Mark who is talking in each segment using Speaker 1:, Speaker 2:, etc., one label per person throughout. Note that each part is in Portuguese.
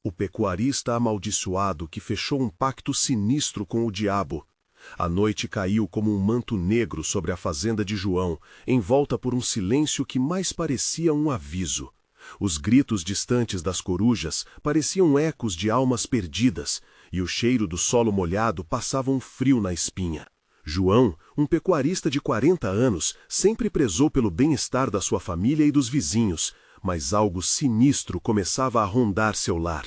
Speaker 1: o pecuarista amaldiçoado que fechou um pacto sinistro com o diabo. A noite caiu como um manto negro sobre a fazenda de João, envolta por um silêncio que mais parecia um aviso. Os gritos distantes das corujas pareciam ecos de almas perdidas, e o cheiro do solo molhado passava um frio na espinha. João, um pecuarista de 40 anos, sempre prezou pelo bem-estar da sua família e dos vizinhos, mas algo sinistro começava a rondar seu lar.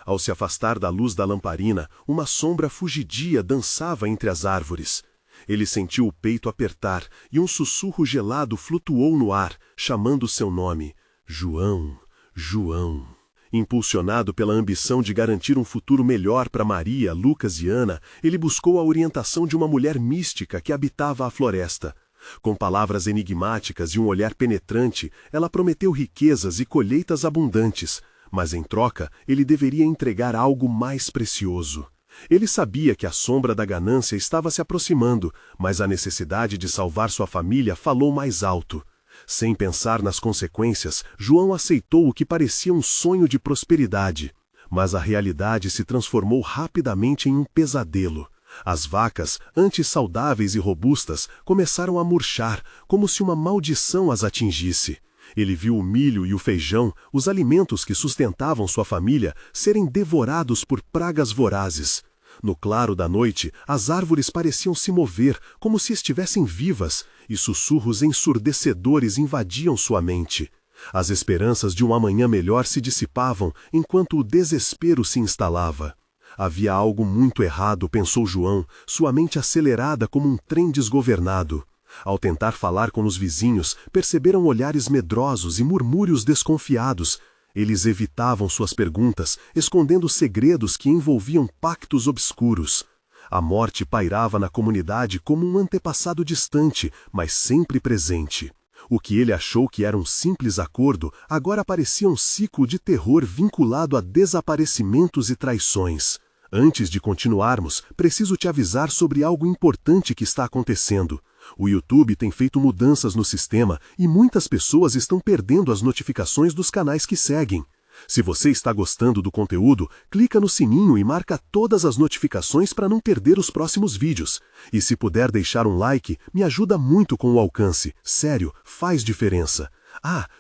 Speaker 1: Ao se afastar da luz da lamparina, uma sombra fugidia dançava entre as árvores. Ele sentiu o peito apertar e um sussurro gelado flutuou no ar, chamando seu nome. João, João. Impulsionado pela ambição de garantir um futuro melhor para Maria, Lucas e Ana, ele buscou a orientação de uma mulher mística que habitava a floresta. Com palavras enigmáticas e um olhar penetrante, ela prometeu riquezas e colheitas abundantes, mas em troca ele deveria entregar algo mais precioso. Ele sabia que a sombra da ganância estava se aproximando, mas a necessidade de salvar sua família falou mais alto. Sem pensar nas consequências, João aceitou o que parecia um sonho de prosperidade. Mas a realidade se transformou rapidamente em um pesadelo. As vacas, antes saudáveis e robustas, começaram a murchar, como se uma maldição as atingisse. Ele viu o milho e o feijão, os alimentos que sustentavam sua família, serem devorados por pragas vorazes. No claro da noite, as árvores pareciam se mover, como se estivessem vivas, e sussurros ensurdecedores invadiam sua mente. As esperanças de um amanhã melhor se dissipavam, enquanto o desespero se instalava. Havia algo muito errado, pensou João, sua mente acelerada como um trem desgovernado. Ao tentar falar com os vizinhos, perceberam olhares medrosos e murmúrios desconfiados. Eles evitavam suas perguntas, escondendo segredos que envolviam pactos obscuros. A morte pairava na comunidade como um antepassado distante, mas sempre presente. O que ele achou que era um simples acordo, agora parecia um ciclo de terror vinculado a desaparecimentos e traições. Antes de continuarmos, preciso te avisar sobre algo importante que está acontecendo. O YouTube tem feito mudanças no sistema e muitas pessoas estão perdendo as notificações dos canais que seguem. Se você está gostando do conteúdo, clica no sininho e marca todas as notificações para não perder os próximos vídeos. E se puder deixar um like, me ajuda muito com o alcance. Sério, faz diferença.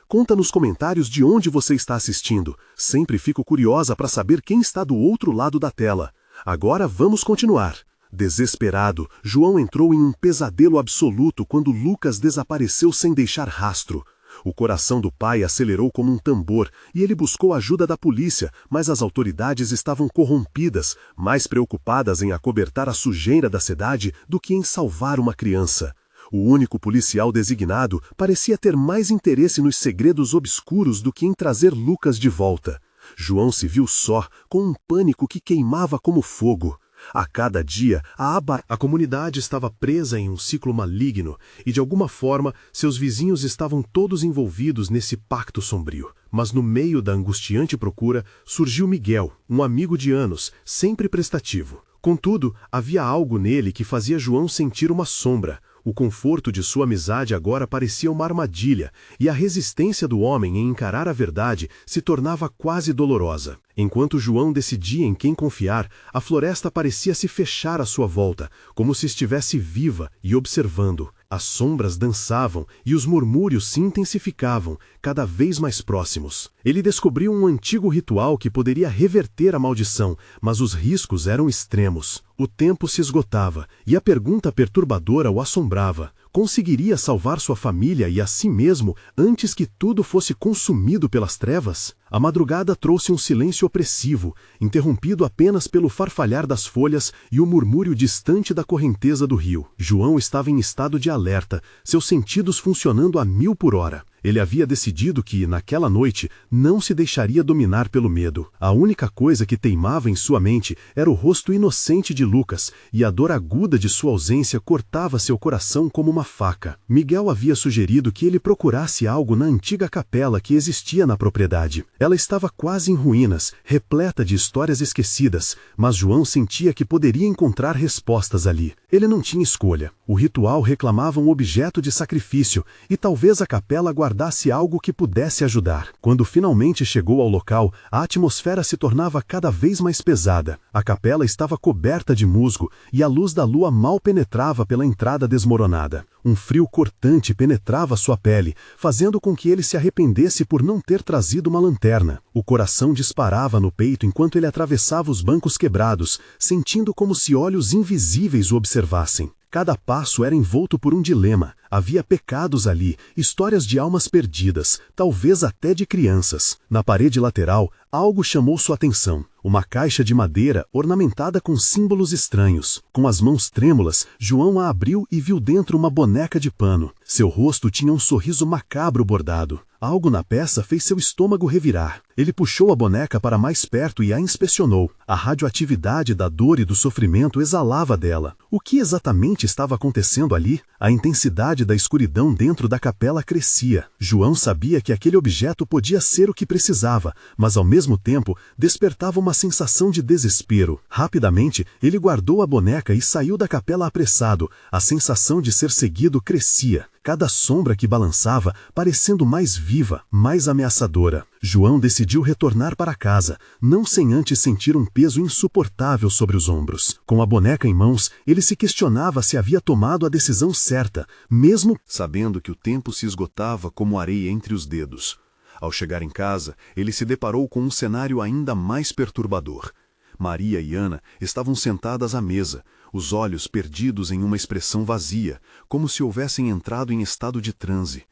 Speaker 1: Conta nos comentários de onde você está assistindo. Sempre fico curiosa para saber quem está do outro lado da tela. Agora vamos continuar. Desesperado, João entrou em um pesadelo absoluto quando Lucas desapareceu sem deixar rastro. O coração do pai acelerou como um tambor e ele buscou a ajuda da polícia, mas as autoridades estavam corrompidas, mais preocupadas em acobertar a sujeira da cidade do que em salvar uma criança. O único policial designado parecia ter mais interesse nos segredos obscuros do que em trazer Lucas de volta. João se viu só, com um pânico que queimava como fogo. A cada dia, a comunidade estava presa em um ciclo maligno e, de alguma forma, seus vizinhos estavam todos envolvidos nesse pacto sombrio. Mas no meio da angustiante procura, surgiu Miguel, um amigo de anos, sempre prestativo. Contudo, havia algo nele que fazia João sentir uma sombra. O conforto de sua amizade agora parecia uma armadilha, e a resistência do homem em encarar a verdade se tornava quase dolorosa. Enquanto João decidia em quem confiar, a floresta parecia se fechar à sua volta, como se estivesse viva e observando. As sombras dançavam e os murmúrios se intensificavam, cada vez mais próximos. Ele descobriu um antigo ritual que poderia reverter a maldição, mas os riscos eram extremos. O tempo se esgotava e a pergunta perturbadora o assombrava. Conseguiria salvar sua família e a si mesmo antes que tudo fosse consumido pelas trevas? A madrugada trouxe um silêncio opressivo, interrompido apenas pelo farfalhar das folhas e o murmúrio distante da correnteza do rio. João estava em estado de alerta, seus sentidos funcionando a 1000 por hora. Ele havia decidido que, naquela noite, não se deixaria dominar pelo medo. A única coisa que teimava em sua mente era o rosto inocente de Lucas, e a dor aguda de sua ausência cortava seu coração como uma faca. Miguel havia sugerido que ele procurasse algo na antiga capela que existia na propriedade. Ela estava quase em ruínas, repleta de histórias esquecidas, mas João sentia que poderia encontrar respostas ali. Ele não tinha escolha. O ritual reclamava um objeto de sacrifício, e talvez a capela guardasse aguardasse algo que pudesse ajudar. Quando finalmente chegou ao local, a atmosfera se tornava cada vez mais pesada. A capela estava coberta de musgo e a luz da lua mal penetrava pela entrada desmoronada. Um frio cortante penetrava sua pele, fazendo com que ele se arrependesse por não ter trazido uma lanterna. O coração disparava no peito enquanto ele atravessava os bancos quebrados, sentindo como se olhos invisíveis o observassem. Cada passo era envolto por um dilema. Havia pecados ali, histórias de almas perdidas, talvez até de crianças. Na parede lateral, algo chamou sua atenção. Uma caixa de madeira ornamentada com símbolos estranhos. Com as mãos trêmulas, João a abriu e viu dentro uma boneca de pano. Seu rosto tinha um sorriso macabro bordado. Algo na peça fez seu estômago revirar. Ele puxou a boneca para mais perto e a inspecionou. A radioatividade da dor e do sofrimento exalava dela. O que exatamente estava acontecendo ali? A intensidade da escuridão dentro da capela crescia. João sabia que aquele objeto podia ser o que precisava, mas ao mesmo tempo despertava uma sensação de desespero. Rapidamente, ele guardou a boneca e saiu da capela apressado. A sensação de ser seguido crescia. Cada sombra que balançava, parecendo mais viva, mais ameaçadora. João decidiu retornar para casa, não sem antes sentir um peso insuportável sobre os ombros. Com a boneca em mãos, ele se questionava se havia tomado a decisão certa, mesmo sabendo que o tempo se esgotava como areia entre os dedos. Ao chegar em casa, ele se deparou com um cenário ainda mais perturbador. Maria e Ana estavam sentadas à mesa, os olhos perdidos em uma expressão vazia, como se houvessem entrado em estado de transe.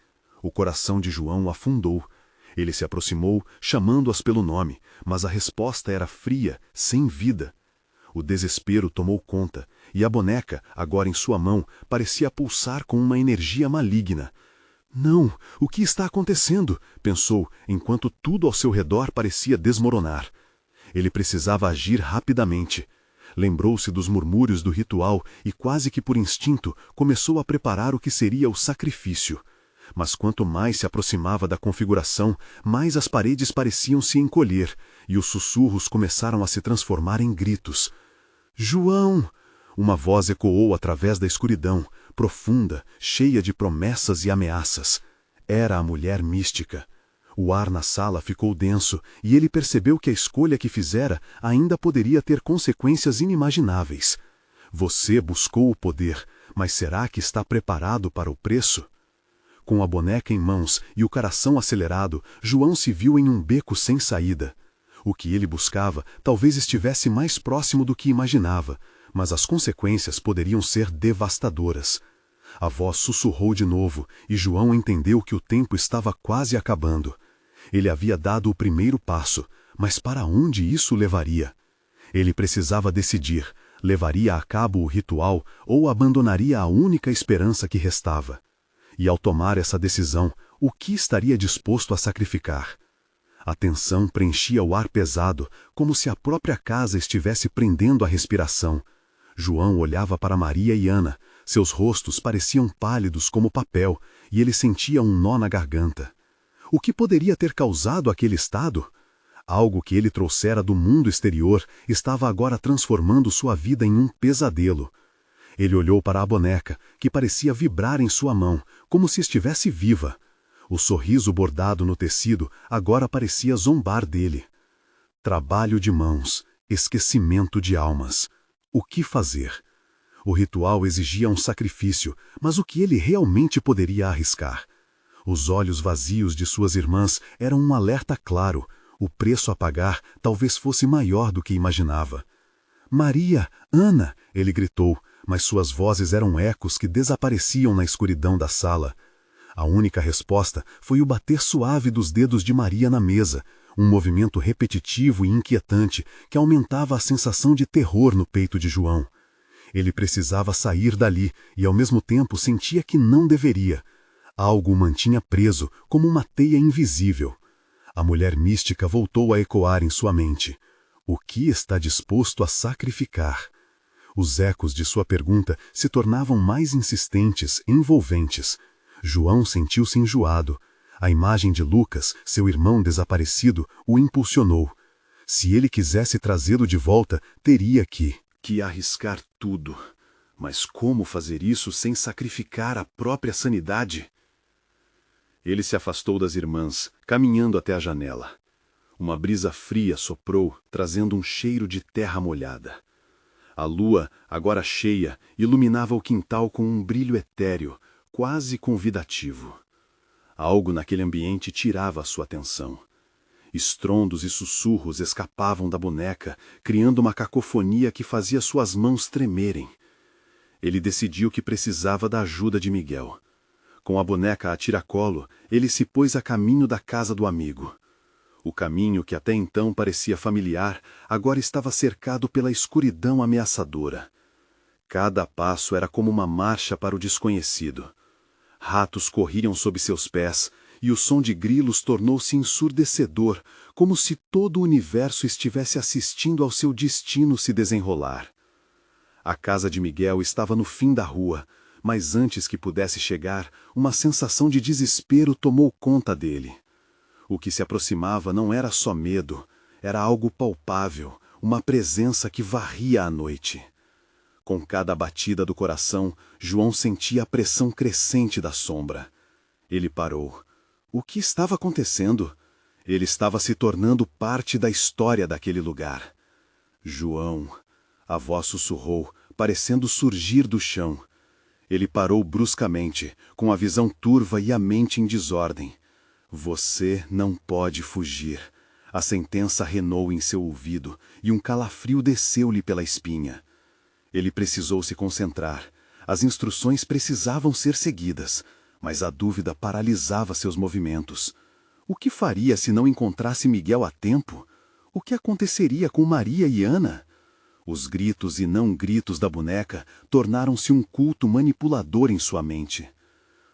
Speaker 1: O coração de João afundou. Ele se aproximou, chamando-as pelo nome, mas a resposta era fria, sem vida. O desespero tomou conta, e a boneca, agora em sua mão, parecia pulsar com uma energia maligna. Não, o que está acontecendo? Pensou, enquanto tudo ao seu redor parecia desmoronar. Ele precisava agir rapidamente. Lembrou-se dos murmúrios do ritual e, quase que por instinto, começou a preparar o que seria o sacrifício. Mas quanto mais se aproximava da configuração, mais as paredes pareciam se encolher, e os sussurros começaram a se transformar em gritos. João! Uma voz ecoou através da escuridão, profunda, cheia de promessas e ameaças. Era a mulher mística. O ar na sala ficou denso, e ele percebeu que a escolha que fizera ainda poderia ter consequências inimagináveis. Você buscou o poder, mas será que está preparado para o preço? Com a boneca em mãos e o coração acelerado, João se viu em um beco sem saída. O que ele buscava talvez estivesse mais próximo do que imaginava, mas as consequências poderiam ser devastadoras. A voz sussurrou de novo, e João entendeu que o tempo estava quase acabando. Ele havia dado o primeiro passo, mas para onde isso levaria? Ele precisava decidir, levaria a cabo o ritual ou abandonaria a única esperança que restava. E ao tomar essa decisão, o que estaria disposto a sacrificar? A tensão preenchia o ar pesado, como se a própria casa estivesse prendendo a respiração. João olhava para Maria e Ana, seus rostos pareciam pálidos como papel, e ele sentia um nó na garganta. O que poderia ter causado aquele estado? Algo que ele trouxera do mundo exterior estava agora transformando sua vida em um pesadelo. Ele olhou para a boneca, que parecia vibrar em sua mão, como se estivesse viva. O sorriso bordado no tecido agora parecia zombar dele. Trabalho de mãos, esquecimento de almas. O que fazer? O ritual exigia um sacrifício, mas o que ele realmente poderia arriscar? Os olhos vazios de suas irmãs eram um alerta claro. O preço a pagar talvez fosse maior do que imaginava. Maria, Ana, ele gritou, mas suas vozes eram ecos que desapareciam na escuridão da sala. A única resposta foi o bater suave dos dedos de Maria na mesa, um movimento repetitivo e inquietante que aumentava a sensação de terror no peito de João. Ele precisava sair dali e ao mesmo tempo sentia que não deveria. Algo o mantinha preso, como uma teia invisível. A mulher mística voltou a ecoar em sua mente. O que está disposto a sacrificar? Os ecos de sua pergunta se tornavam mais insistentes, envolventes. João sentiu-se enjoado. A imagem de Lucas, seu irmão desaparecido, o impulsionou. Se ele quisesse trazê-lo de volta, teria que arriscar tudo. Mas como fazer isso sem sacrificar a própria sanidade? Ele se afastou das irmãs, caminhando até a janela. Uma brisa fria soprou, trazendo um cheiro de terra molhada. A lua, agora cheia, iluminava o quintal com um brilho etéreo, quase convidativo. Algo naquele ambiente tirava a sua atenção. Estrondos e sussurros escapavam da boneca, criando uma cacofonia que fazia suas mãos tremerem. Ele decidiu que precisava da ajuda de Miguel. Com a boneca a tiracolo, ele se pôs a caminho da casa do amigo. O caminho, que até então parecia familiar, agora estava cercado pela escuridão ameaçadora. Cada passo era como uma marcha para o desconhecido. Ratos corriam sob seus pés, e o som de grilos tornou-se ensurdecedor, como se todo o universo estivesse assistindo ao seu destino se desenrolar. A casa de Miguel estava no fim da rua, mas antes que pudesse chegar, uma sensação de desespero tomou conta dele. O que se aproximava não era só medo, era algo palpável, uma presença que varria a noite. Com cada batida do coração, João sentia a pressão crescente da sombra. Ele parou. O que estava acontecendo? Ele estava se tornando parte da história daquele lugar. João, a voz sussurrou, parecendo surgir do chão. Ele parou bruscamente, com a visão turva e a mente em desordem. Você não pode fugir. A sentença renou em seu ouvido e um calafrio desceu-lhe pela espinha. Ele precisou se concentrar. As instruções precisavam ser seguidas, mas a dúvida paralisava seus movimentos. O que faria se não encontrasse Miguel a tempo? O que aconteceria com Maria e Ana? Os gritos e não gritos da boneca tornaram-se um culto manipulador em sua mente.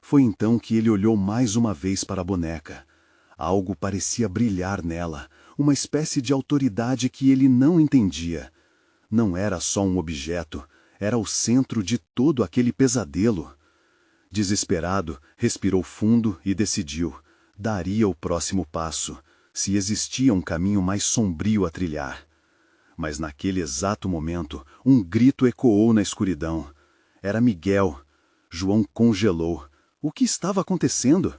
Speaker 1: Foi então que ele olhou mais uma vez para a boneca. Algo parecia brilhar nela, uma espécie de autoridade que ele não entendia. Não era só um objeto, era o centro de todo aquele pesadelo. Desesperado, respirou fundo e decidiu. Daria o próximo passo, se existia um caminho mais sombrio a trilhar. Mas naquele exato momento, um grito ecoou na escuridão. Era Miguel. João congelou. O que estava acontecendo?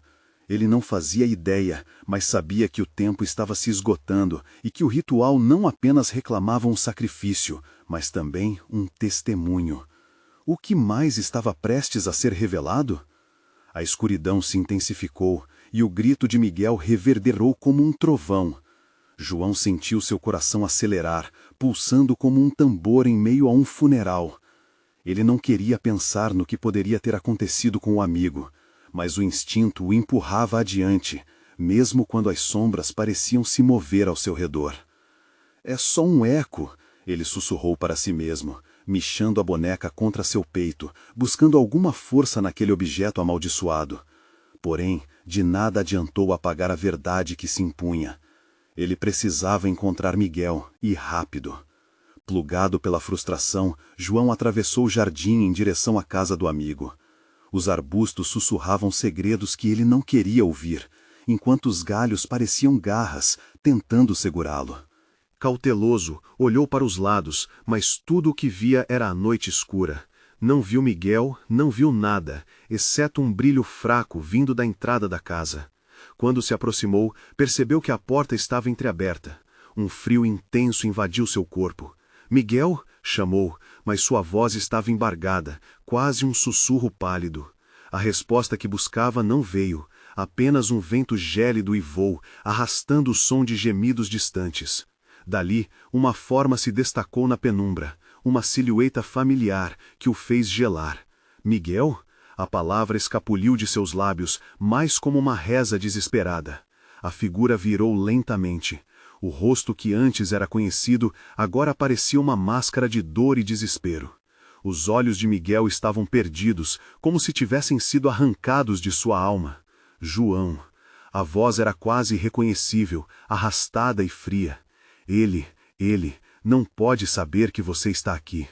Speaker 1: Ele não fazia ideia, mas sabia que o tempo estava se esgotando e que o ritual não apenas reclamava um sacrifício, mas também um testemunho. O que mais estava prestes a ser revelado? A escuridão se intensificou e o grito de Miguel reverberou como um trovão. João sentiu seu coração acelerar, pulsando como um tambor em meio a um funeral. Ele não queria pensar no que poderia ter acontecido com o amigo, mas o instinto o empurrava adiante, mesmo quando as sombras pareciam se mover ao seu redor. É só um eco, ele sussurrou para si mesmo, mexendo a boneca contra seu peito, buscando alguma força naquele objeto amaldiçoado. Porém, de nada adiantou apagar a verdade que se impunha. Ele precisava encontrar Miguel, e rápido. Plugado pela frustração, João atravessou o jardim em direção à casa do amigo. Os arbustos sussurravam segredos que ele não queria ouvir, enquanto os galhos pareciam garras, tentando segurá-lo. Cauteloso, olhou para os lados, mas tudo o que via era a noite escura. Não viu Miguel, não viu nada, exceto um brilho fraco vindo da entrada da casa. Quando se aproximou, percebeu que a porta estava entreaberta. Um frio intenso invadiu seu corpo. Miguel? Chamou, mas sua voz estava embargada, quase um sussurro pálido. A resposta que buscava não veio, apenas um vento gélido e voo, arrastando o som de gemidos distantes. Dali, uma forma se destacou na penumbra, uma silhueta familiar que o fez gelar. Miguel? A palavra escapuliu de seus lábios, mais como uma reza desesperada. A figura virou lentamente. O rosto que antes era conhecido, agora parecia uma máscara de dor e desespero. Os olhos de Miguel estavam perdidos, como se tivessem sido arrancados de sua alma. João. A voz era quase irreconhecível, arrastada e fria. Ele, não pode saber que você está aqui.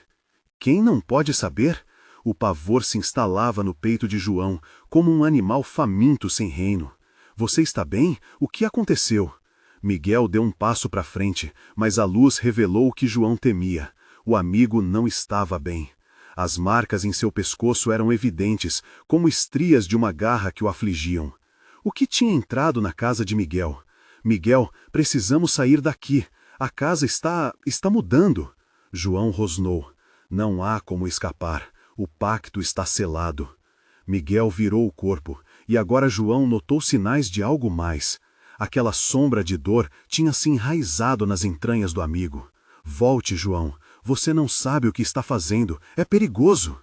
Speaker 1: Quem não pode saber? O pavor se instalava no peito de João, como um animal faminto sem reino. Você está bem? O que aconteceu? Miguel deu um passo para frente, mas a luz revelou o que João temia. O amigo não estava bem. As marcas em seu pescoço eram evidentes, como estrias de uma garra que o afligiam. O que tinha entrado na casa de Miguel? Miguel, precisamos sair daqui. A casa está mudando. João rosnou. Não há como escapar. O pacto está selado. Miguel virou o corpo, e agora João notou sinais de algo mais. Aquela sombra de dor tinha se enraizado nas entranhas do amigo. Volte, João. Você não sabe o que está fazendo. É perigoso.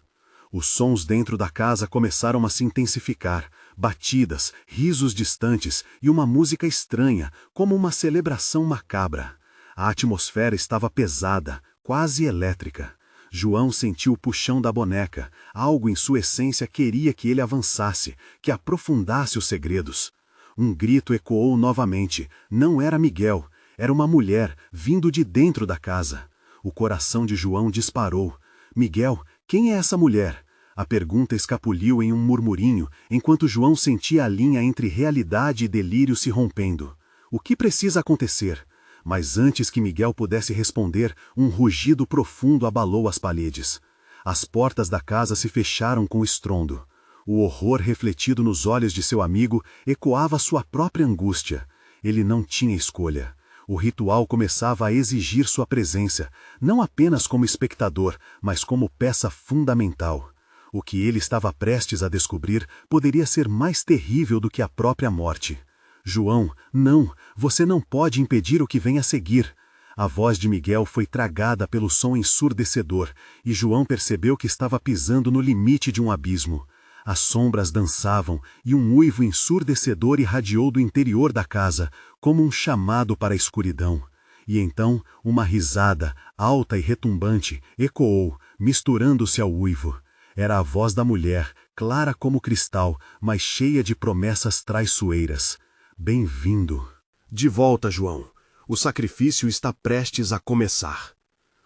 Speaker 1: Os sons dentro da casa começaram a se intensificar. Batidas, risos distantes e uma música estranha, como uma celebração macabra. A atmosfera estava pesada, quase elétrica. João sentiu o puxão da boneca. Algo em sua essência queria que ele avançasse, que aprofundasse os segredos. Um grito ecoou novamente. Não era Miguel, era uma mulher, vindo de dentro da casa. O coração de João disparou. Miguel, quem é essa mulher? A pergunta escapuliu em um murmurinho, enquanto João sentia a linha entre realidade e delírio se rompendo. O que precisa acontecer? Mas antes que Miguel pudesse responder, um rugido profundo abalou as paredes. As portas da casa se fecharam com estrondo. O horror refletido nos olhos de seu amigo ecoava sua própria angústia. Ele não tinha escolha. O ritual começava a exigir sua presença, não apenas como espectador, mas como peça fundamental. O que ele estava prestes a descobrir poderia ser mais terrível do que a própria morte. João, não, você não pode impedir o que vem a seguir. A voz de Miguel foi tragada pelo som ensurdecedor, e João percebeu que estava pisando no limite de um abismo. As sombras dançavam, e um uivo ensurdecedor irradiou do interior da casa, como um chamado para a escuridão. E então, uma risada, alta e retumbante, ecoou, misturando-se ao uivo. Era a voz da mulher, clara como cristal, mas cheia de promessas traiçoeiras. Bem-vindo. De volta, João. O sacrifício está prestes a começar.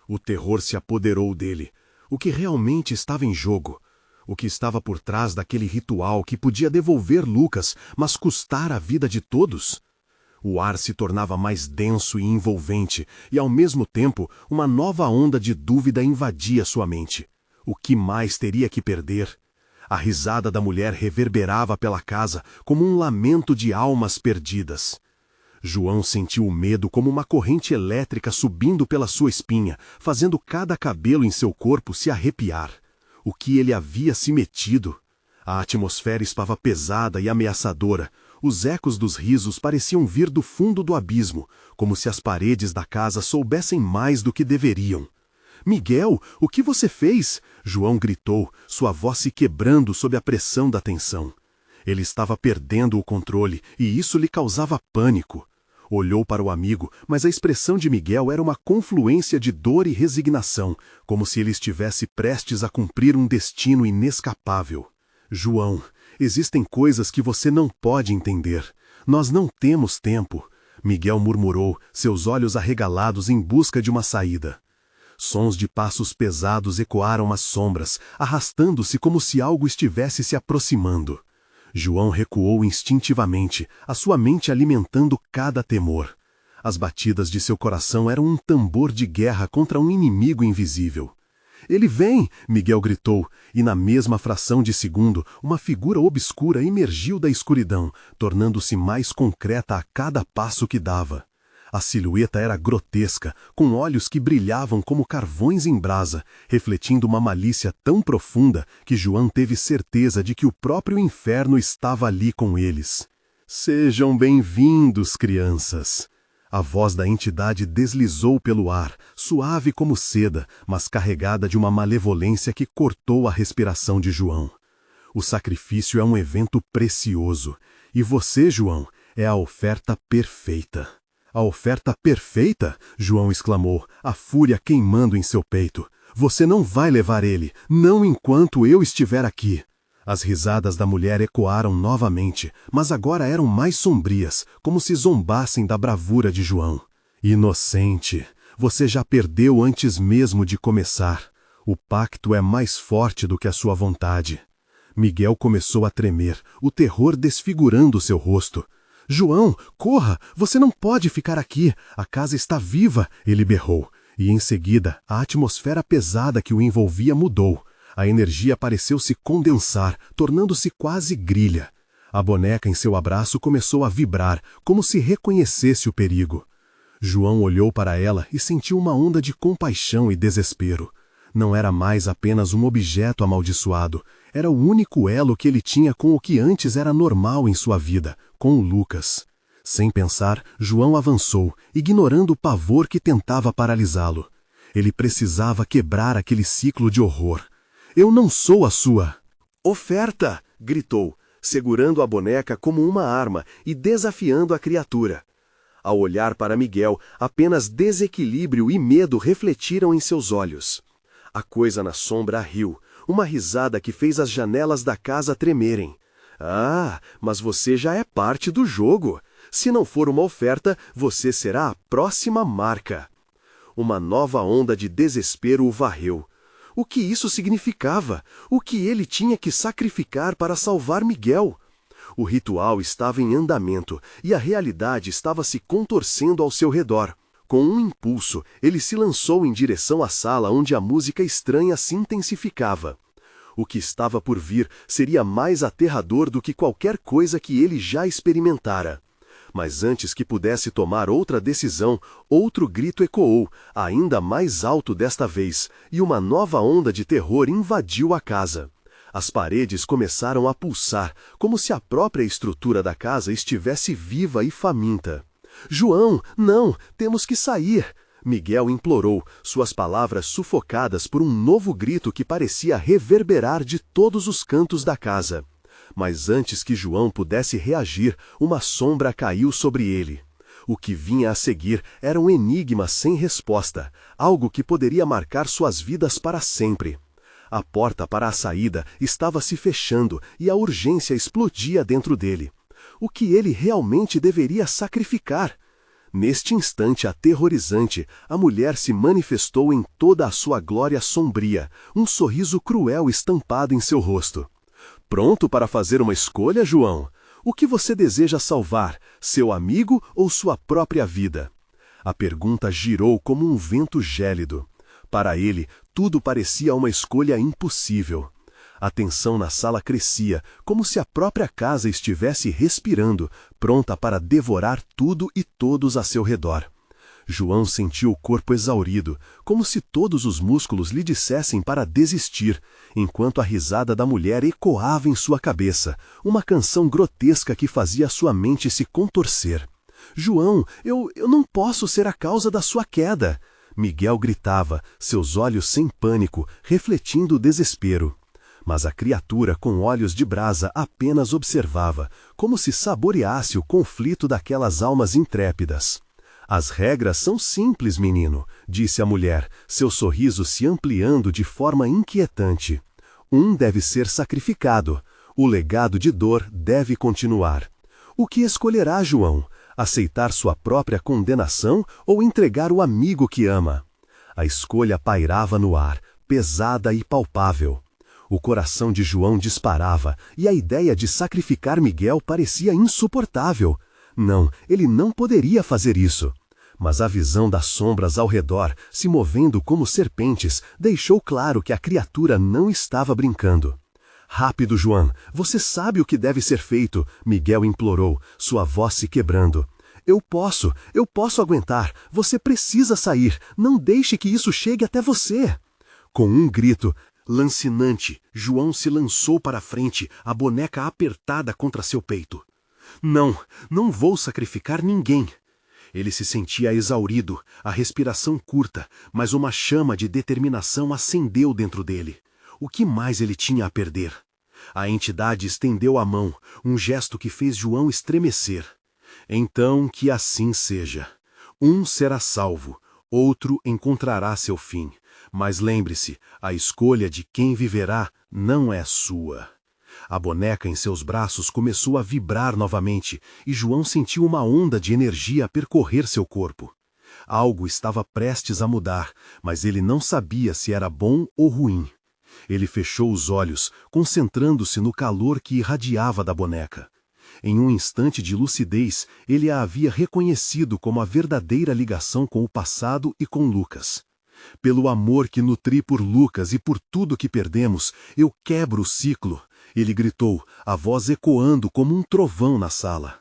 Speaker 1: O terror se apoderou dele. O que realmente estava em jogo? O que estava por trás daquele ritual que podia devolver Lucas, mas custar a vida de todos? O ar se tornava mais denso e envolvente, e ao mesmo tempo uma nova onda de dúvida invadia sua mente. O que mais teria que perder? A risada da mulher reverberava pela casa como um lamento de almas perdidas. João sentiu o medo como uma corrente elétrica subindo pela sua espinha, fazendo cada cabelo em seu corpo se arrepiar. O que ele havia se metido? A atmosfera estava pesada e ameaçadora. Os ecos dos risos pareciam vir do fundo do abismo, como se as paredes da casa soubessem mais do que deveriam. Miguel, o que você fez? João gritou, sua voz se quebrando sob a pressão da tensão. Ele estava perdendo o controle, e isso lhe causava pânico. Olhou para o amigo, mas a expressão de Miguel era uma confluência de dor e resignação, como se ele estivesse prestes a cumprir um destino inescapável. João, existem coisas que você não pode entender. Nós não temos tempo. Miguel murmurou, seus olhos arregalados em busca de uma saída. Sons de passos pesados ecoaram as sombras, arrastando-se como se algo estivesse se aproximando. João recuou instintivamente, a sua mente alimentando cada temor. As batidas de seu coração eram um tambor de guerra contra um inimigo invisível. Ele vem! Miguel gritou, e na mesma fração de segundo, uma figura obscura emergiu da escuridão, tornando-se mais concreta a cada passo que dava. A silhueta era grotesca, com olhos que brilhavam como carvões em brasa, refletindo uma malícia tão profunda que João teve certeza de que o próprio inferno estava ali com eles. Sejam bem-vindos, crianças! A voz da entidade deslizou pelo ar, suave como seda, mas carregada de uma malevolência que cortou a respiração de João. O sacrifício é um evento precioso, e você, João, é a oferta perfeita. A oferta perfeita? João exclamou, a fúria queimando em seu peito. Você não vai levar ele, não enquanto eu estiver aqui. As risadas da mulher ecoaram novamente, mas agora eram mais sombrias, como se zombassem da bravura de João. Inocente, você já perdeu antes mesmo de começar. O pacto é mais forte do que a sua vontade. Miguel começou a tremer, o terror desfigurando seu rosto. João, corra! Você não pode ficar aqui! A casa está viva! Ele berrou. E em seguida, a atmosfera pesada que o envolvia mudou. A energia pareceu se condensar, tornando-se quase grilha. A boneca em seu abraço começou a vibrar, como se reconhecesse o perigo. João olhou para ela e sentiu uma onda de compaixão e desespero. Não era mais apenas um objeto amaldiçoado, era o único elo que ele tinha com o que antes era normal em sua vida, com o Lucas. Sem pensar, João avançou, ignorando o pavor que tentava paralisá-lo. Ele precisava quebrar aquele ciclo de horror. Eu não sou a sua oferta! Gritou, segurando a boneca como uma arma e desafiando a criatura. Ao olhar para Miguel, apenas desequilíbrio e medo refletiram em seus olhos. A coisa na sombra riu, uma risada que fez as janelas da casa tremerem. Ah, mas você já é parte do jogo. Se não for uma oferta, você será a próxima marca. Uma nova onda de desespero o varreu. O que isso significava? O que ele tinha que sacrificar para salvar Miguel? O ritual estava em andamento e a realidade estava se contorcendo ao seu redor. Com um impulso, ele se lançou em direção à sala onde a música estranha se intensificava. O que estava por vir seria mais aterrador do que qualquer coisa que ele já experimentara. Mas antes que pudesse tomar outra decisão, outro grito ecoou, ainda mais alto desta vez, e uma nova onda de terror invadiu a casa. As paredes começaram a pulsar, como se a própria estrutura da casa estivesse viva e faminta. João, não, temos que sair! Miguel implorou, suas palavras sufocadas por um novo grito que parecia reverberar de todos os cantos da casa. Mas antes que João pudesse reagir, uma sombra caiu sobre ele. O que vinha a seguir era um enigma sem resposta, algo que poderia marcar suas vidas para sempre. A porta para a saída estava se fechando e a urgência explodia dentro dele. O que ele realmente deveria sacrificar? Neste instante aterrorizante, a mulher se manifestou em toda a sua glória sombria, um sorriso cruel estampado em seu rosto. Pronto para fazer uma escolha, João? O que você deseja salvar, seu amigo ou sua própria vida? A pergunta girou como um vento gélido. Para ele, tudo parecia uma escolha impossível. A tensão na sala crescia, como se a própria casa estivesse respirando, pronta para devorar tudo e todos a seu redor. João sentiu o corpo exaurido, como se todos os músculos lhe dissessem para desistir, enquanto a risada da mulher ecoava em sua cabeça, uma canção grotesca que fazia sua mente se contorcer. João, eu não posso ser a causa da sua queda! Miguel gritava, seus olhos sem pânico, refletindo o desespero. Mas a criatura com olhos de brasa apenas observava, como se saboreasse o conflito daquelas almas intrépidas. As regras são simples, menino, disse a mulher, seu sorriso se ampliando de forma inquietante. Um deve ser sacrificado. O legado de dor deve continuar. O que escolherá, João? Aceitar sua própria condenação ou entregar o amigo que ama? A escolha pairava no ar, pesada e palpável. O coração de João disparava e a ideia de sacrificar Miguel parecia insuportável. Não, ele não poderia fazer isso. Mas a visão das sombras ao redor, se movendo como serpentes, deixou claro que a criatura não estava brincando. Rápido, João, você sabe o que deve ser feito, Miguel implorou, sua voz se quebrando. Eu posso aguentar, você precisa sair, não deixe que isso chegue até você. Com um grito lancinante, João se lançou para a frente, a boneca apertada contra seu peito. Não vou sacrificar ninguém. Ele se sentia exaurido, a respiração curta, mas uma chama de determinação acendeu dentro dele. O que mais ele tinha a perder? A entidade estendeu a mão, um gesto que fez João estremecer. Então que assim seja. Um será salvo, outro encontrará seu fim. Mas lembre-se, a escolha de quem viverá não é sua. A boneca em seus braços começou a vibrar novamente e João sentiu uma onda de energia percorrer seu corpo. Algo estava prestes a mudar, mas ele não sabia se era bom ou ruim. Ele fechou os olhos, concentrando-se no calor que irradiava da boneca. Em um instante de lucidez, ele a havia reconhecido como a verdadeira ligação com o passado e com Lucas. Pelo amor que nutri por Lucas e por tudo que perdemos, eu quebro o ciclo. Ele gritou, a voz ecoando como um trovão na sala.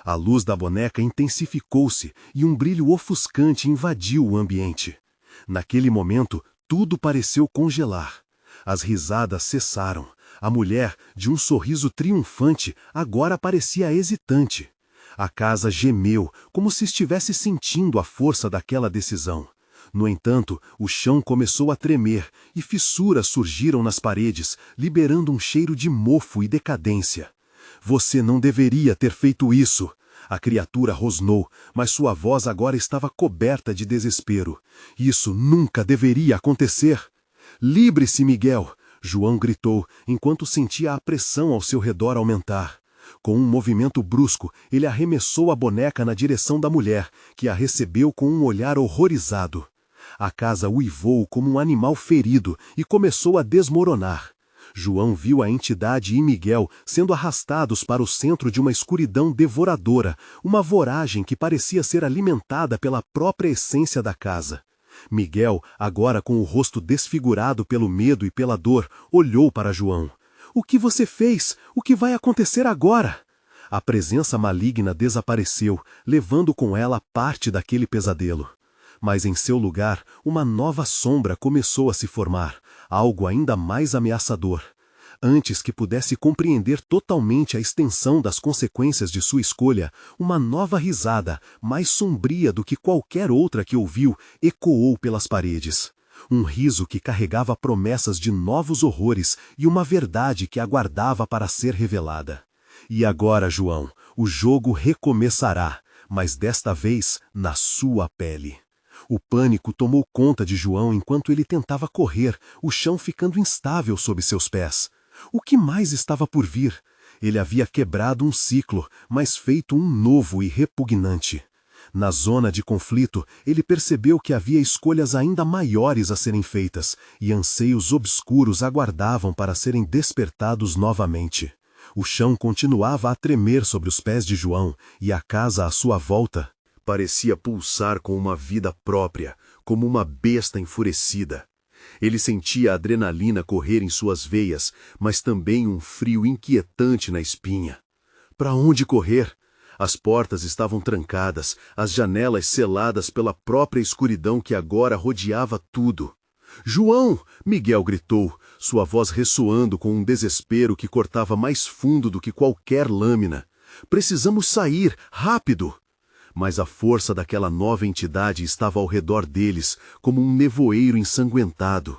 Speaker 1: A luz da boneca intensificou-se e um brilho ofuscante invadiu o ambiente. Naquele momento, tudo pareceu congelar. As risadas cessaram. A mulher, de um sorriso triunfante, agora parecia hesitante. A casa gemeu, como se estivesse sentindo a força daquela decisão. No entanto, o chão começou a tremer e fissuras surgiram nas paredes, liberando um cheiro de mofo e decadência. Você não deveria ter feito isso. A criatura rosnou, mas sua voz agora estava coberta de desespero. Isso nunca deveria acontecer. Livre-se, Miguel! João gritou, enquanto sentia a pressão ao seu redor aumentar. Com um movimento brusco, ele arremessou a boneca na direção da mulher, que a recebeu com um olhar horrorizado. A casa uivou como um animal ferido e começou a desmoronar. João viu a entidade e Miguel sendo arrastados para o centro de uma escuridão devoradora, uma voragem que parecia ser alimentada pela própria essência da casa. Miguel, agora com o rosto desfigurado pelo medo e pela dor, olhou para João. O que você fez? O que vai acontecer agora? A presença maligna desapareceu, levando com ela parte daquele pesadelo. Mas em seu lugar, uma nova sombra começou a se formar, algo ainda mais ameaçador. Antes que pudesse compreender totalmente a extensão das consequências de sua escolha, uma nova risada, mais sombria do que qualquer outra que ouviu, ecoou pelas paredes. Um riso que carregava promessas de novos horrores e uma verdade que aguardava para ser revelada. E agora, João, o jogo recomeçará, mas desta vez na sua pele. O pânico tomou conta de João enquanto ele tentava correr, o chão ficando instável sob seus pés. O que mais estava por vir? Ele havia quebrado um ciclo, mas feito um novo e repugnante. Na zona de conflito, ele percebeu que havia escolhas ainda maiores a serem feitas, e anseios obscuros aguardavam para serem despertados novamente. O chão continuava a tremer sobre os pés de João, e a casa à sua volta parecia pulsar com uma vida própria, como uma besta enfurecida. Ele sentia a adrenalina correr em suas veias, mas também um frio inquietante na espinha. Para onde correr? As portas estavam trancadas, as janelas seladas pela própria escuridão que agora rodeava tudo. João! Miguel gritou, sua voz ressoando com um desespero que cortava mais fundo do que qualquer lâmina. Precisamos sair, rápido! Mas a força daquela nova entidade estava ao redor deles, como um nevoeiro ensanguentado.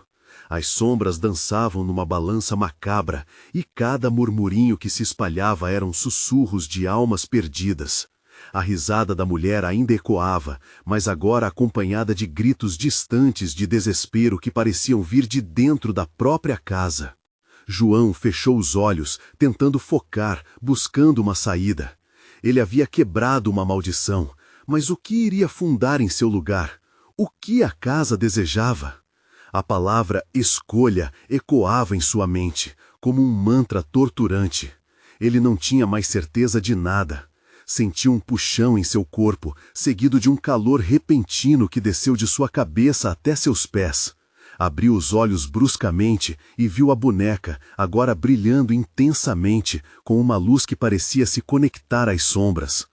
Speaker 1: As sombras dançavam numa balança macabra, e cada murmurinho que se espalhava eram sussurros de almas perdidas. A risada da mulher ainda ecoava, mas agora acompanhada de gritos distantes de desespero que pareciam vir de dentro da própria casa. João fechou os olhos, tentando focar, buscando uma saída. Ele havia quebrado uma maldição, mas o que iria fundar em seu lugar? O que a casa desejava? A palavra escolha ecoava em sua mente, como um mantra torturante. Ele não tinha mais certeza de nada. Sentiu um puxão em seu corpo, seguido de um calor repentino que desceu de sua cabeça até seus pés. Abriu os olhos bruscamente e viu a boneca, agora brilhando intensamente, com uma luz que parecia se conectar às sombras.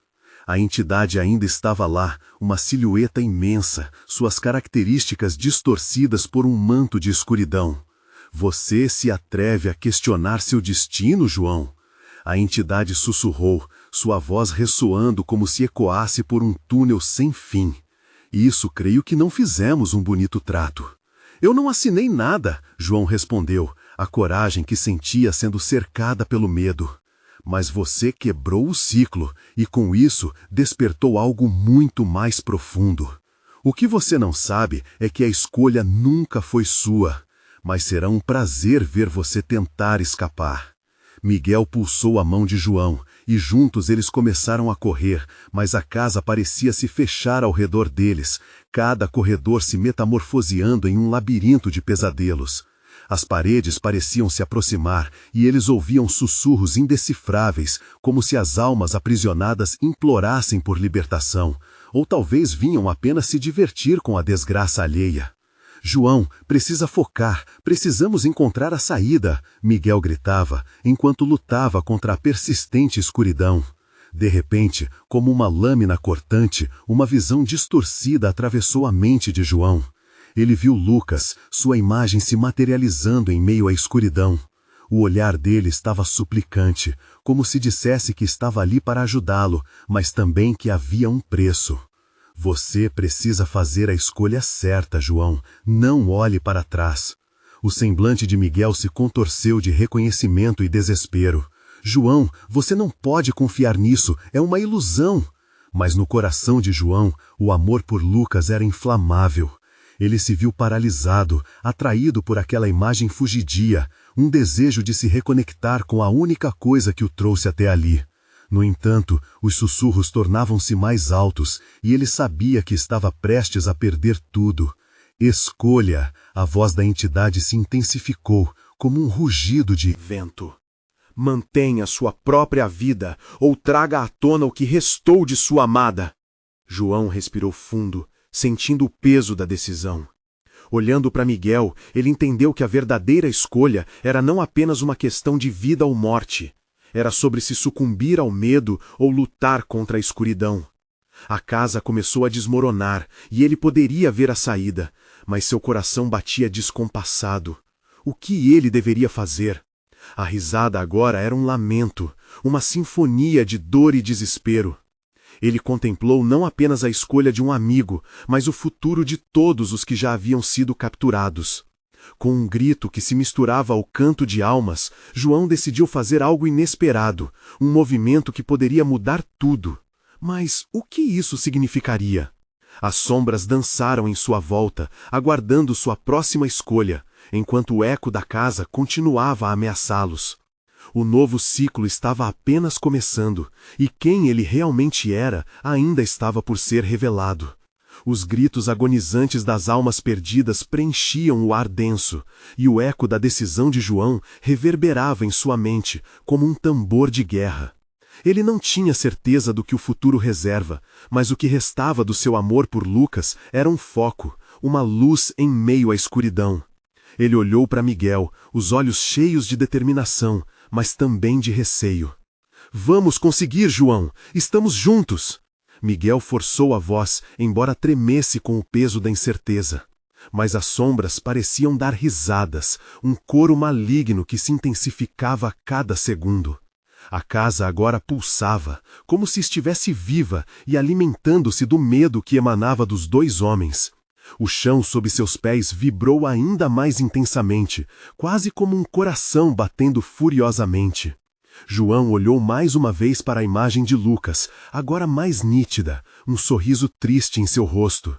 Speaker 1: A entidade ainda estava lá, uma silhueta imensa, suas características distorcidas por um manto de escuridão. Você se atreve a questionar seu destino, João? A entidade sussurrou, sua voz ressoando como se ecoasse por um túnel sem fim. Isso creio que não fizemos um bonito trato. Eu não assinei nada, João respondeu, a coragem que sentia sendo cercada pelo medo. Mas você quebrou o ciclo e com isso despertou algo muito mais profundo. O que você não sabe é que a escolha nunca foi sua, mas será um prazer ver você tentar escapar. Miguel pulsou a mão de João e juntos eles começaram a correr, mas a casa parecia se fechar ao redor deles, cada corredor se metamorfoseando em um labirinto de pesadelos. As paredes pareciam se aproximar e eles ouviam sussurros indecifráveis, como se as almas aprisionadas implorassem por libertação, ou talvez vinham apenas se divertir com a desgraça alheia.
Speaker 2: João, precisa focar, precisamos encontrar a saída, Miguel gritava, enquanto lutava contra a persistente escuridão. De repente, como uma lâmina cortante, uma visão distorcida atravessou a mente de João. Ele viu Lucas, sua imagem se materializando em meio à escuridão. O olhar dele estava suplicante, como se dissesse que estava ali para ajudá-lo, mas também que havia um preço. Você precisa fazer a escolha certa, João. Não olhe para trás. O semblante de Miguel se contorceu de reconhecimento e desespero. João, você não pode confiar nisso, é uma ilusão. Mas no coração de João, o amor por Lucas era inflamável. Ele se viu paralisado, atraído por aquela imagem fugidia, um desejo de se reconectar com a única coisa que o trouxe até ali. No entanto, os sussurros tornavam-se mais altos e ele sabia que estava prestes a perder tudo. Escolha! A voz da entidade se intensificou, como um rugido de
Speaker 1: vento. Mantenha sua própria vida ou traga à tona o que restou de sua amada. João respirou fundo, sentindo o peso da decisão. Olhando para Miguel, ele entendeu que a verdadeira escolha era não apenas uma questão de vida ou morte. Era sobre se sucumbir ao medo ou lutar contra a escuridão. A casa começou a desmoronar e ele poderia ver a saída, mas seu coração batia descompassado. O que ele deveria fazer? A risada agora era um lamento, uma sinfonia de dor e desespero. Ele contemplou não apenas a escolha de um amigo, mas o futuro de todos os que já haviam sido capturados. Com um grito que se misturava ao canto de almas, João decidiu fazer algo inesperado, um movimento que poderia mudar tudo. Mas o que isso significaria? As sombras dançaram em sua volta, aguardando sua próxima escolha, enquanto o eco da casa continuava a ameaçá-los. O novo ciclo estava apenas começando, e quem ele realmente era ainda estava por ser revelado. Os gritos agonizantes das almas perdidas preenchiam o ar denso, e o eco da decisão de João reverberava em sua mente, como um tambor de guerra. Ele não tinha certeza do que o futuro reserva, mas o que restava do seu amor por Lucas era um foco, uma luz em meio à escuridão. Ele olhou para Miguel, os olhos cheios de determinação, mas também de receio. Vamos conseguir, João! Estamos juntos! Miguel forçou a voz, embora tremesse com o peso da incerteza. Mas as sombras pareciam dar risadas, um coro maligno que se intensificava a cada segundo. A casa agora pulsava, como se estivesse viva e alimentando-se do medo que emanava dos dois homens. O chão sob seus pés vibrou ainda mais intensamente, quase como um coração batendo furiosamente. João olhou mais uma vez para a imagem de Lucas, agora mais nítida, um sorriso triste em seu rosto.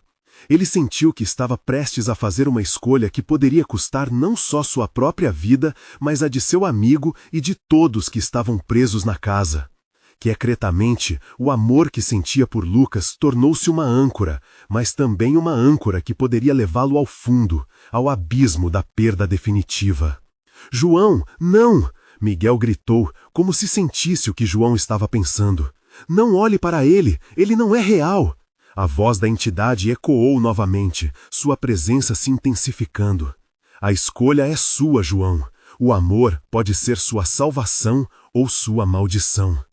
Speaker 1: Ele sentiu que estava prestes a fazer uma escolha que poderia custar não só sua própria vida, mas a de seu amigo e de todos que estavam presos na casa. Quietamente, o amor que sentia por Lucas tornou-se uma âncora, mas também uma âncora que poderia levá-lo ao fundo, ao abismo da perda definitiva. João, não! Miguel gritou, como se sentisse o que João estava pensando. Não olhe para ele, ele não é real! A voz da entidade ecoou novamente, sua presença se intensificando. A escolha é sua, João. O amor pode ser sua salvação ou sua maldição.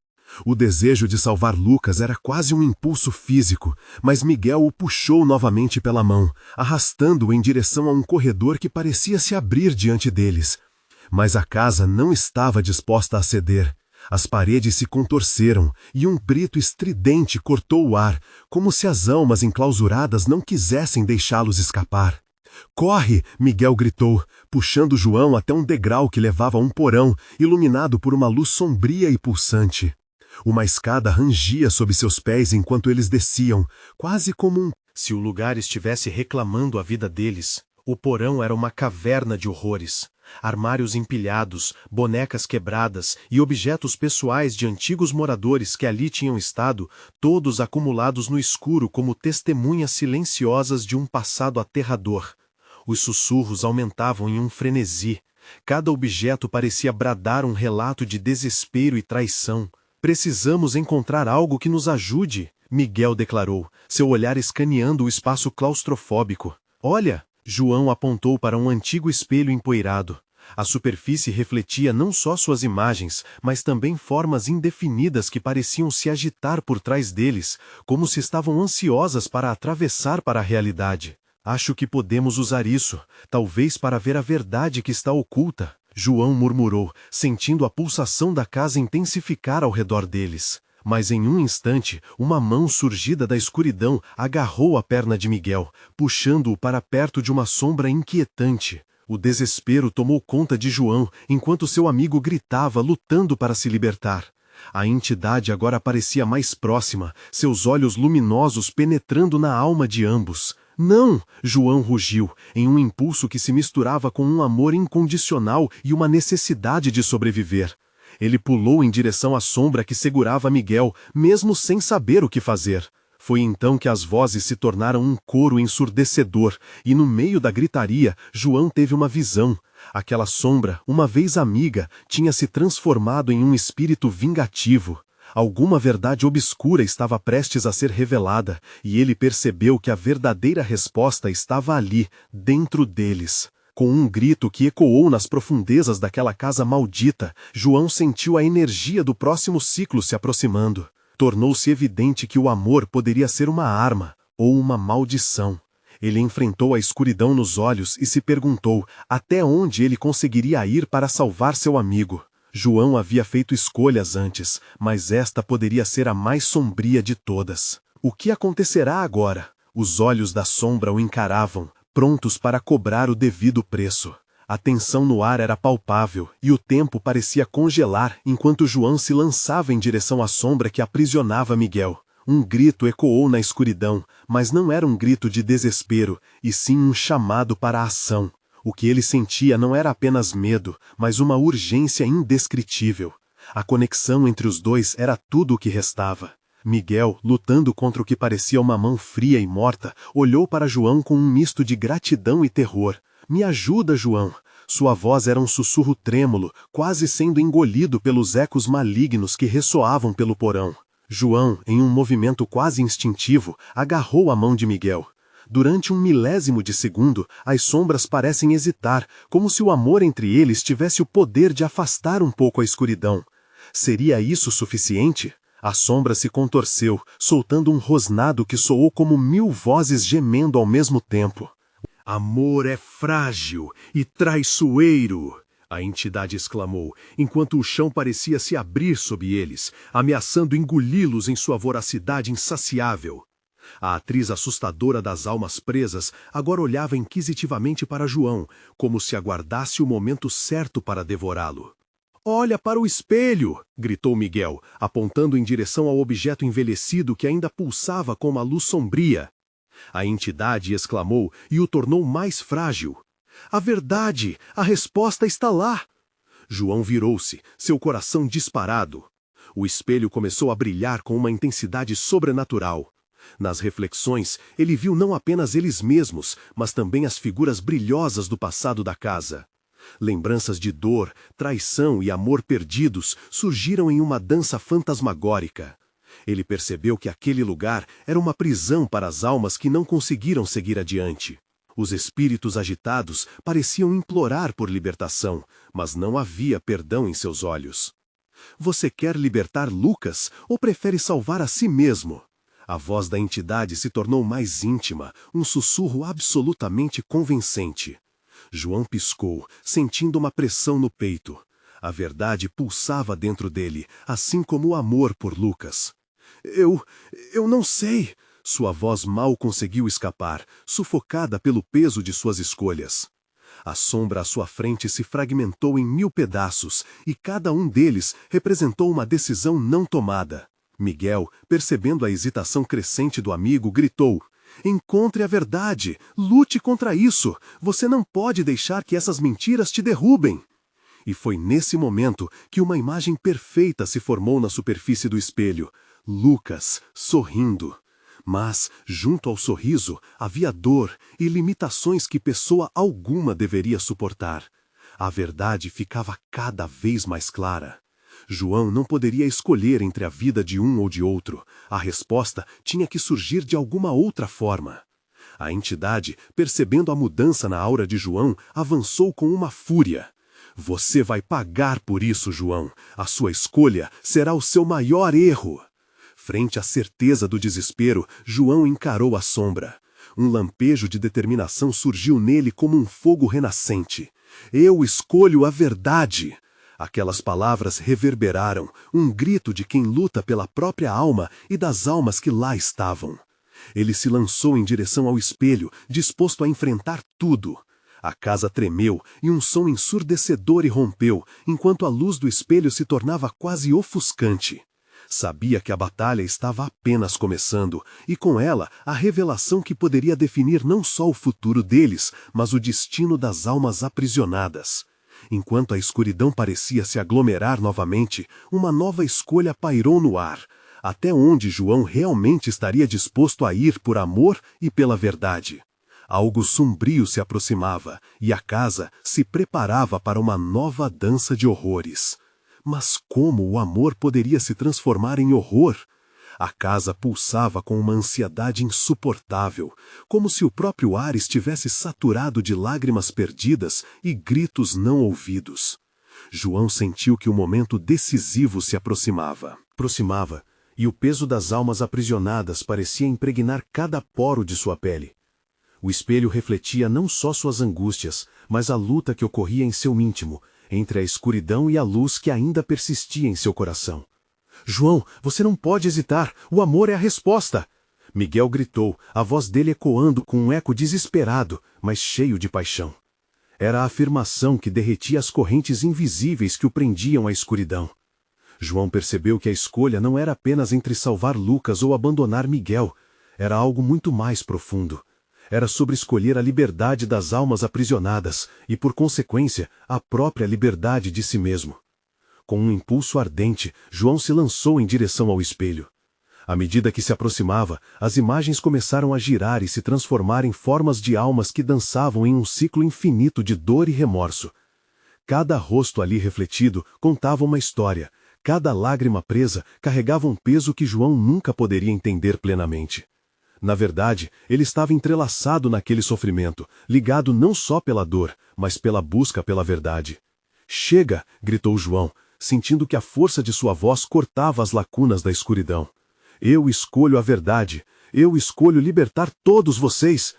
Speaker 1: O desejo de salvar Lucas era quase um impulso físico, mas Miguel o puxou novamente pela mão, arrastando-o em direção a um corredor que parecia se abrir diante deles. Mas a casa não estava disposta a ceder. As paredes se contorceram e um grito estridente cortou o ar, como se as almas enclausuradas não quisessem deixá-los escapar. Corre! Miguel gritou, puxando João até um degrau que levava a um porão, iluminado por uma luz sombria e pulsante. Uma escada rangia sob seus pés enquanto eles desciam, quase como um... Se o lugar estivesse reclamando a vida deles, o porão era uma caverna de horrores. Armários empilhados, bonecas quebradas e objetos pessoais de antigos moradores que ali tinham estado, todos acumulados no escuro como testemunhas silenciosas de um passado aterrador. Os sussurros aumentavam em um frenesi. Cada objeto parecia bradar um relato de desespero e traição. Precisamos encontrar algo que nos ajude, Miguel declarou, seu olhar escaneando o espaço claustrofóbico. Olha,
Speaker 2: João apontou para um antigo espelho empoeirado. A superfície refletia não só suas imagens, mas também formas indefinidas que pareciam se agitar por trás deles, como se estavam ansiosas para atravessar para a realidade. Acho que podemos usar isso, talvez para ver a verdade que está oculta, João murmurou, sentindo a pulsação da casa intensificar ao redor deles. Mas em um instante, uma mão surgida da escuridão agarrou a perna de Miguel, puxando-o para perto de uma sombra inquietante. O desespero tomou conta de João, enquanto seu amigo gritava, lutando para se libertar. A entidade agora parecia mais próxima, seus olhos luminosos penetrando na alma de ambos. Não! João rugiu, em um impulso que se misturava com um amor incondicional e uma necessidade de sobreviver. Ele pulou em direção à sombra que segurava Miguel, mesmo sem saber o que fazer. Foi então que as vozes se tornaram um coro ensurdecedor, e no meio da gritaria, João teve uma visão. Aquela sombra, uma vez amiga, tinha se transformado em um espírito vingativo. Alguma verdade obscura estava prestes a ser revelada, e ele percebeu que a verdadeira resposta estava ali, dentro deles. Com um grito que ecoou nas profundezas daquela casa maldita, João sentiu a energia do próximo ciclo se aproximando. Tornou-se evidente que o amor poderia ser uma arma, ou uma maldição. Ele enfrentou a escuridão nos olhos e se perguntou até onde ele conseguiria ir para salvar seu amigo. João havia feito escolhas antes, mas esta poderia ser a mais sombria de todas. O que acontecerá agora? Os olhos da sombra o encaravam, prontos para cobrar o devido preço. A tensão no ar era palpável, e o tempo parecia congelar enquanto João se lançava em direção à sombra que aprisionava Miguel. Um grito ecoou na escuridão, mas não era um grito de desespero, e sim um chamado para a ação. O que ele sentia não era apenas medo, mas uma urgência indescritível. A conexão entre os dois era tudo o que restava. Miguel, lutando contra o que parecia uma mão fria e morta, olhou para João com um misto de gratidão e terror. Me ajuda, João. Sua voz era um sussurro trêmulo, quase sendo engolido pelos ecos malignos que ressoavam pelo porão. João, em um movimento quase instintivo, agarrou a mão de Miguel. Durante um milésimo de segundo, as sombras parecem hesitar, como se o amor entre eles tivesse o poder de afastar um pouco a escuridão. Seria isso suficiente? A sombra se contorceu, soltando um rosnado que soou como 1000 vozes gemendo ao mesmo tempo.
Speaker 1: Amor é frágil e traiçoeiro, a entidade exclamou, enquanto o chão parecia se abrir sob eles, ameaçando engoli-los em sua voracidade insaciável. A atriz assustadora das almas presas agora olhava inquisitivamente para João, como se aguardasse o momento certo para devorá-lo. Olha para o espelho! Gritou Miguel, apontando em direção ao objeto envelhecido que ainda pulsava com uma luz sombria. A entidade exclamou e o tornou mais frágil. A verdade! A resposta está lá! João virou-se, seu coração disparado. O espelho começou a brilhar com uma intensidade sobrenatural. Nas reflexões, ele viu não apenas eles mesmos, mas também as figuras brilhosas do passado da casa. Lembranças de dor, traição e amor perdidos surgiram em uma dança fantasmagórica. Ele percebeu que aquele lugar era uma prisão para as almas que não conseguiram seguir adiante. Os espíritos agitados pareciam implorar por libertação, mas não havia perdão em seus olhos. Você quer libertar Lucas ou prefere salvar a si mesmo? A voz da entidade se tornou mais íntima, um sussurro absolutamente convincente. João piscou, sentindo uma pressão no peito. A verdade pulsava dentro dele, assim como o amor por Lucas. Eu não sei. Sua voz mal conseguiu escapar, sufocada pelo peso de suas escolhas. A sombra à sua frente se fragmentou em 1000 pedaços, e cada um deles representou uma decisão não tomada. Miguel, percebendo a hesitação crescente do amigo, gritou: Encontre a verdade! Lute contra isso! Você não pode deixar que essas mentiras te derrubem! E foi nesse momento que uma imagem perfeita se formou na superfície do espelho. Lucas, sorrindo. Mas, junto ao sorriso, havia dor e limitações que pessoa alguma deveria suportar. A verdade ficava cada vez mais clara. João não poderia escolher entre a vida de um ou de outro. A resposta tinha que surgir de alguma outra forma. A entidade, percebendo a mudança na aura de João, avançou com uma fúria. Você vai pagar por isso, João. A sua escolha será o seu maior erro. Frente à certeza do desespero, João encarou a sombra. Um lampejo de determinação surgiu nele como um fogo renascente. Eu escolho a verdade. Aquelas palavras reverberaram, um grito de quem luta pela própria alma e das almas que lá estavam. Ele se lançou em direção ao espelho, disposto a enfrentar tudo. A casa tremeu e um som ensurdecedor irrompeu, enquanto a luz do espelho se tornava quase ofuscante. Sabia que a batalha estava apenas começando, e com ela a revelação que poderia definir não só o futuro deles, mas o destino das almas aprisionadas. Enquanto a escuridão parecia se aglomerar novamente, uma nova escolha pairou no ar. Até onde João realmente estaria disposto a ir por amor e pela verdade? Algo sombrio se aproximava, e a casa se preparava para uma nova dança de horrores. Mas como o amor poderia se transformar em horror? A casa pulsava com uma ansiedade insuportável, como se o próprio ar estivesse saturado de lágrimas perdidas e gritos não ouvidos. João sentiu que o momento decisivo se aproximava. E o peso das almas aprisionadas parecia impregnar cada poro de sua pele. O espelho refletia não só suas angústias, mas a luta que ocorria em seu íntimo, entre a escuridão e a luz que ainda persistia em seu coração. João, você não pode hesitar, o amor é a resposta! Miguel gritou, a voz dele ecoando com um eco desesperado, mas cheio de paixão. Era a afirmação que derretia as correntes invisíveis que o prendiam à escuridão. João percebeu que a escolha não era apenas entre salvar Lucas ou abandonar Miguel, era algo muito mais profundo. Era sobre escolher a liberdade das almas aprisionadas e, por consequência, a própria liberdade de si mesmo. Com um impulso ardente, João se lançou em direção ao espelho. À medida que se aproximava, as imagens começaram a girar e se transformar em formas de almas que dançavam em um ciclo infinito de dor e remorso. Cada rosto ali refletido contava uma história, cada lágrima presa carregava um peso que João nunca poderia entender plenamente. Na verdade, ele estava entrelaçado naquele sofrimento, ligado não só pela dor, mas pela busca pela verdade. Chega! Gritou João, sentindo que a força de sua voz cortava as lacunas da escuridão. Eu escolho a verdade. Eu escolho libertar todos vocês.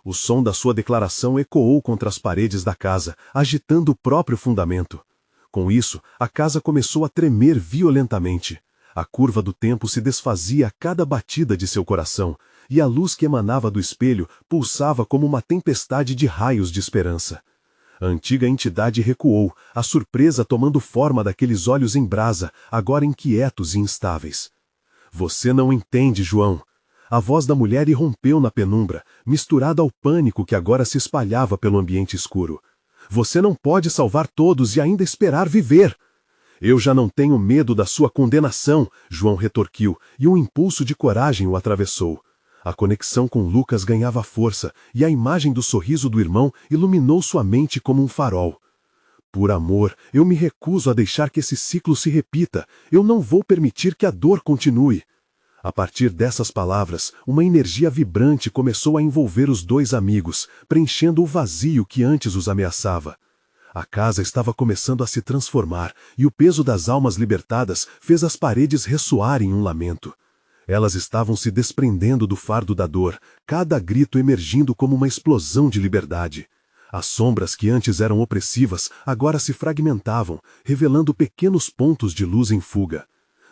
Speaker 1: O som da sua declaração ecoou contra as paredes da casa, agitando o próprio fundamento. Com isso, a casa começou a tremer violentamente. A curva do tempo se desfazia a cada batida de seu coração, e a luz que emanava do espelho pulsava como uma tempestade de raios de esperança. A antiga entidade recuou, a surpresa tomando forma daqueles olhos em brasa, agora inquietos e instáveis. Você não entende, João. A voz da mulher irrompeu na penumbra, misturada ao pânico que agora se espalhava pelo ambiente escuro. Você não pode salvar todos e ainda esperar viver. Eu já não tenho medo da sua condenação, João retorquiu, e um impulso de coragem o atravessou. A conexão com Lucas ganhava força, e a imagem do sorriso do irmão iluminou sua mente como um farol. Por amor, eu me recuso a deixar que esse ciclo se repita. Eu não vou permitir que a dor continue. A partir dessas palavras, uma energia vibrante começou a envolver os dois amigos, preenchendo o vazio que antes os ameaçava. A casa estava começando a se transformar, e o peso das almas libertadas fez as paredes ressoarem em um lamento. Elas estavam se desprendendo do fardo da dor, cada grito emergindo como uma explosão de liberdade. As sombras que antes eram opressivas agora se fragmentavam, revelando pequenos pontos de luz em fuga.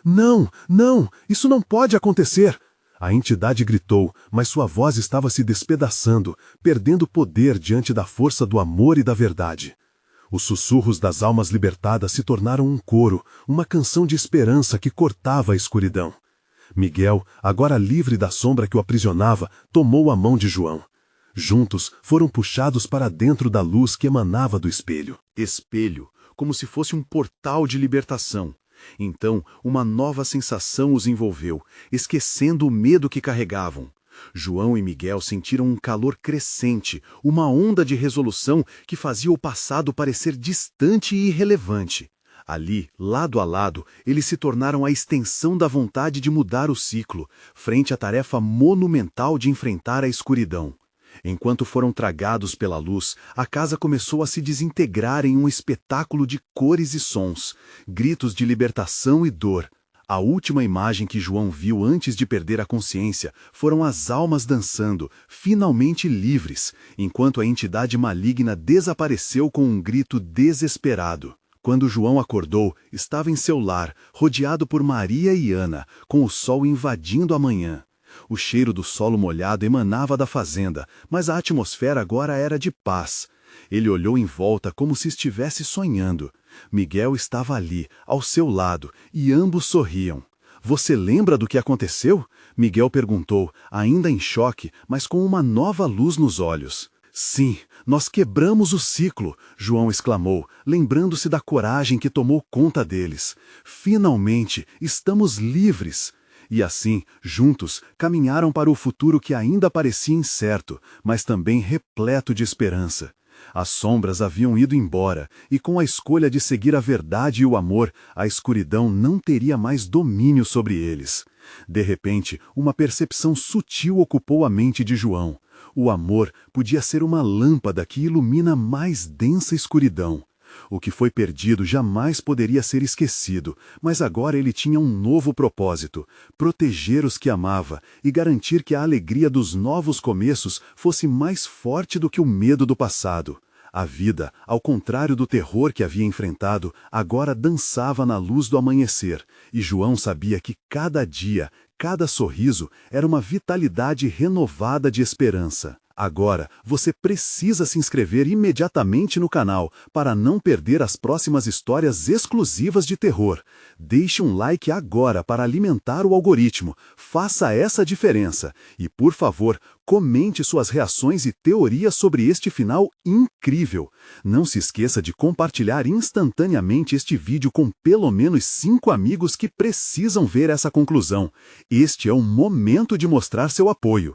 Speaker 1: Não, não, isso não pode acontecer! A entidade gritou, mas sua voz estava se despedaçando, perdendo poder diante da força do amor e da verdade. Os sussurros das almas libertadas se tornaram um coro, uma canção de esperança que cortava a escuridão. Miguel, agora livre da sombra que o aprisionava, tomou a mão de João. Juntos, foram puxados para dentro da luz que emanava do espelho. Espelho, como se fosse um portal de libertação. Então, uma nova sensação os envolveu, esquecendo o medo que carregavam. João e Miguel sentiram um calor crescente, uma onda de resolução que fazia o passado parecer distante e irrelevante. Ali, lado a lado, eles se tornaram a extensão da vontade de mudar o ciclo, frente à tarefa monumental de enfrentar a escuridão.
Speaker 2: Enquanto foram tragados pela luz, a casa começou a se desintegrar em um espetáculo de cores e sons, gritos de libertação e dor. A última imagem que João viu antes de perder a consciência foram as almas dançando, finalmente livres, enquanto a entidade maligna desapareceu com um grito desesperado. Quando João acordou, estava em seu lar, rodeado por Maria e Ana, com o sol invadindo a manhã. O cheiro do solo molhado emanava da fazenda, mas a atmosfera agora era de paz. Ele olhou em volta como se estivesse sonhando. Miguel estava ali, ao seu lado, e ambos sorriam. "Você lembra do que aconteceu?" Miguel perguntou, ainda em choque, mas com uma nova luz nos olhos. "Sim, nós quebramos o ciclo", João exclamou, lembrando-se da coragem que tomou conta deles. "Finalmente, estamos livres." E assim, juntos, caminharam para o futuro que ainda parecia incerto, mas também repleto de esperança. As sombras haviam ido embora, e com a escolha de seguir a verdade e o amor, a escuridão não teria mais domínio sobre eles. De repente, uma percepção sutil ocupou a mente de João. O amor podia ser uma lâmpada que ilumina a mais densa escuridão. O que foi perdido jamais poderia ser esquecido, mas agora ele tinha um novo propósito: proteger os que amava e garantir que a alegria dos novos começos fosse mais forte do que o medo do passado. A vida, ao contrário do terror que havia enfrentado, agora dançava na luz do amanhecer, e João sabia que cada dia, cada sorriso, era uma vitalidade renovada de esperança. Agora, você precisa se inscrever imediatamente no canal para não perder as próximas histórias exclusivas de terror. Deixe um like agora para alimentar o algoritmo. Faça essa diferença. E, por favor, comente suas reações e teorias sobre este final incrível. Não se esqueça de compartilhar instantaneamente este vídeo com pelo menos 5 amigos que precisam ver essa conclusão. Este é o momento de mostrar seu apoio.